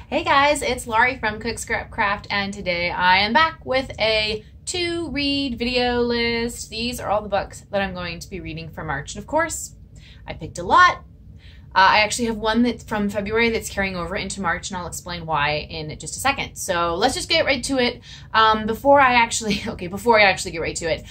Hey guys, it's Laurie from Cook Scrap Craft, and today I am back with a to-read video list. These are all the books that I'm going to be reading for March, and of course, I picked a lot. I actually have one that's from February that's carrying over into March, and I'll explain why in just a second. So let's just get right to it. Before I actually get right to it,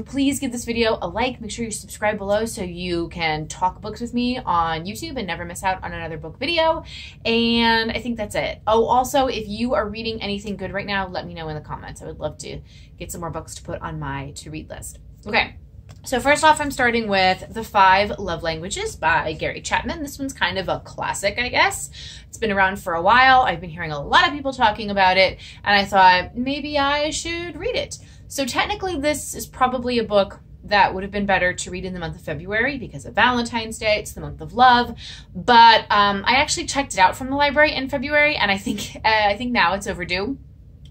please give this video a like. Make sure you subscribe below so you can talk books with me on YouTube and never miss out on another book video. And I think that's it. Oh, also, if you are reading anything good right now, let me know in the comments. I would love to get some more books to put on my to-read list. Okay. So first off, I'm starting with The 5 Love Languages by Gary Chapman. This one's kind of a classic, I guess. It's been around for a while. I've been hearing a lot of people talking about it, and I thought maybe I should read it. So technically, this is probably a book that would have been better to read in the month of February because of Valentine's Day. It's the month of love. But I actually checked it out from the library in February, and I think now it's overdue.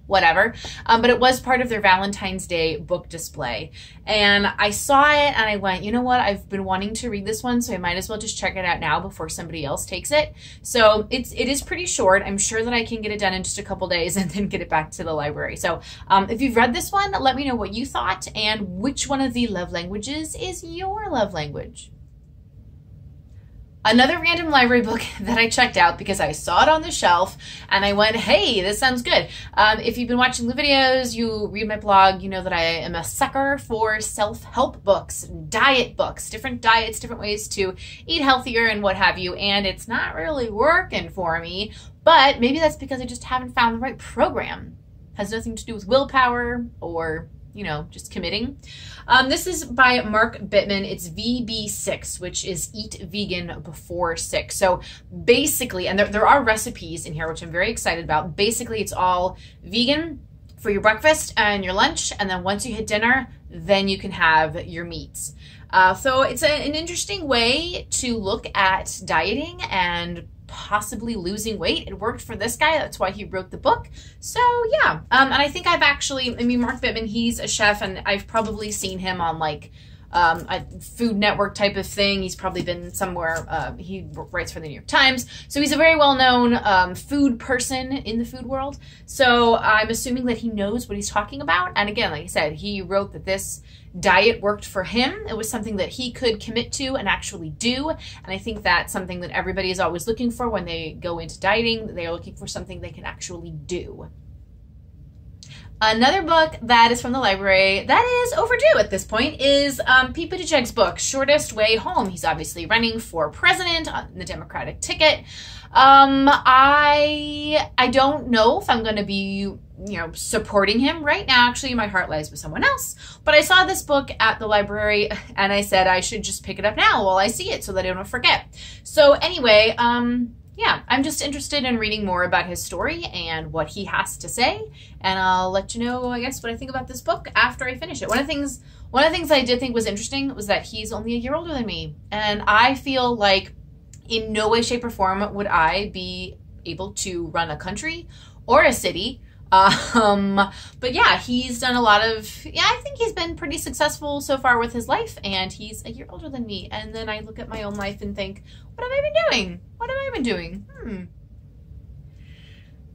Whatever. But it was part of their Valentine's Day book display. And I saw it and I went, you know what? I've been wanting to read this one, so I might as well just check it out now before somebody else takes it. So it is pretty short. I'm sure that I can get it done in just a couple days and then get it back to the library. So if you've read this one, let me know what you thought and which one of the love languages is your love language. Another random library book that I checked out because I saw it on the shelf and I went, hey, this sounds good. If you've been watching the videos, you read my blog, you know that I am a sucker for self-help books, diet books, different diets, different ways to eat healthier and what have you. And it's not really working for me, but maybe that's because I just haven't found the right program. Has nothing to do with willpower or, you know, just committing. This is by Mark Bittman. It's VB6, which is Eat Vegan Before 6. So basically, and there are recipes in here, which I'm very excited about. Basically, it's all vegan for your breakfast and your lunch. And then once you hit dinner, then you can have your meats. So it's an interesting way to look at dieting and possibly losing weight. It worked for this guy. That's why he wrote the book. So yeah. And I think Mark Bittman, he's a chef, and I've probably seen him on like a Food Network type of thing. He's probably been somewhere. He writes for the New York Times. So he's a very well-known food person in the food world. So I'm assuming that he knows what he's talking about. And again, like I said, he wrote that this diet worked for him. It was something that he could commit to and actually do. And I think that's something that everybody is always looking for when they go into dieting. They are looking for something they can actually do. Another book that is from the library that is overdue at this point is Pete Buttigieg's book, Shortest Way Home. He's obviously running for president on the Democratic ticket. I don't know if I'm going to be, supporting him right now. Actually, my heart lies with someone else. But I saw this book at the library and I said I should just pick it up now while I see it so that I don't forget. So anyway, yeah, I'm just interested in reading more about his story and what he has to say. And I'll let you know, I guess, what I think about this book after I finish it. One of the things I did think was interesting was that he's only a year older than me. And I feel like in no way, shape, or form would I be able to run a country or a city. But yeah, he's done a lot of, I think he's been pretty successful so far with his life, and he's a year older than me. And then I look at my own life and think, what have I been doing? What have I been doing?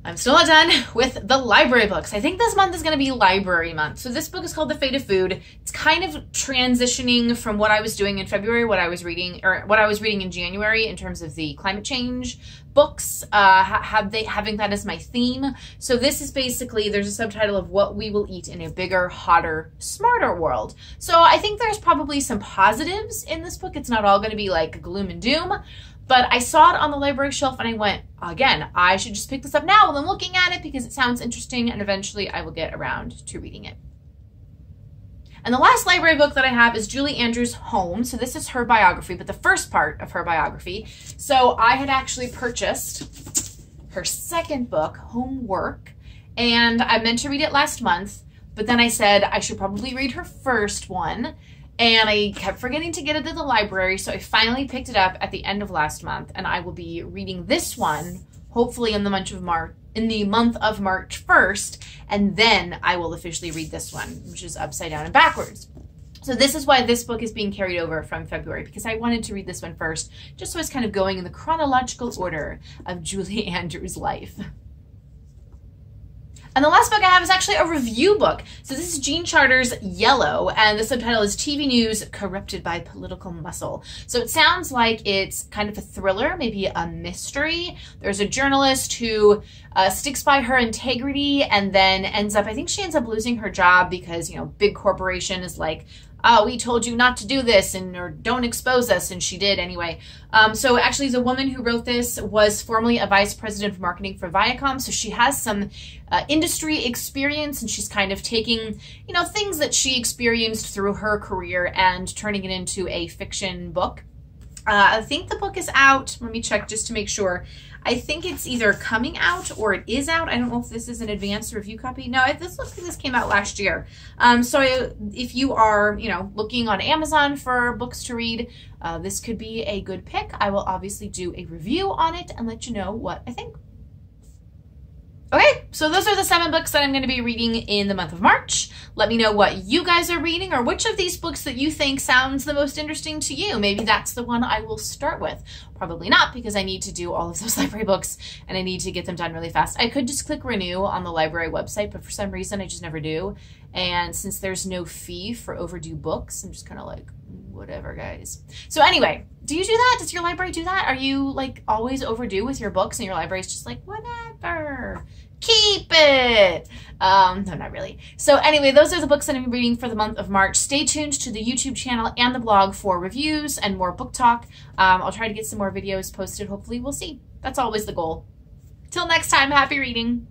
I'm still not done with the library books. I think this month is going to be library month. So this book is called The Fate of Food. It's kind of transitioning from what I was doing in February, what I was reading in January in terms of the climate change books, having that as my theme. So this is basically, there's a subtitle of What We Will Eat in a Bigger, Hotter, Smarter World. So I think there's probably some positives in this book. It's not all going to be like gloom and doom. But I saw it on the library shelf and I went, again, I should just pick this up now while I'm looking at it because it sounds interesting and eventually I will get around to reading it. And the last library book that I have is Julie Andrews' Home. So this is her biography, but the first part of her biography. So I had actually purchased her second book, Homework, and I meant to read it last month, but then I said I should probably read her first one. And I kept forgetting to get it to the library, so I finally picked it up at the end of last month, and I will be reading this one, hopefully in the month of March 1st, and then I will officially read this one, which is upside down and backwards. So this is why this book is being carried over from February, because I wanted to read this one first, just so it's kind of going in the chronological order of Julie Andrews' life. And the last book I have is actually a review book. So this is Jean Charter's Yellow, and the subtitle is TV News Corrupted by Political Muscle. So it sounds like it's kind of a thriller, maybe a mystery. There's a journalist who sticks by her integrity and then I think she ends up losing her job because, you know, big corporation is like, oh, we told you not to do this or don't expose us, and she did anyway. So actually the woman who wrote this was formerly a vice president of marketing for Viacom, so she has some industry experience, and she's kind of taking, you know, things that she experienced through her career and turning it into a fiction book. I think the book is out. Let me check just to make sure. I think it's either coming out or it is out. I don't know if this is an advanced review copy. No, this looks like this came out last year. So if you are, you know, looking on Amazon for books to read, this could be a good pick. I will obviously do a review on it and let you know what I think. Okay, so those are the 7 books that I'm going to be reading in the month of March. Let me know what you guys are reading, or which of these books that you think sounds the most interesting to you. Maybe that's the one I will start with. Probably not, because I need to do all of those library books and I need to get them done really fast. I could just click renew on the library website, but for some reason I just never do. And since there's no fee for overdue books, I'm just kind of like, whatever, guys. So anyway, do you do that? Does your library do that? Are you like always overdue with your books and your library's just like, whatever, keep it? No, not really. So anyway, those are the books that I'm reading for the month of March. Stay tuned to the YouTube channel and the blog for reviews and more book talk. I'll try to get some more videos posted. Hopefully we'll see. That's always the goal. Till next time, happy reading.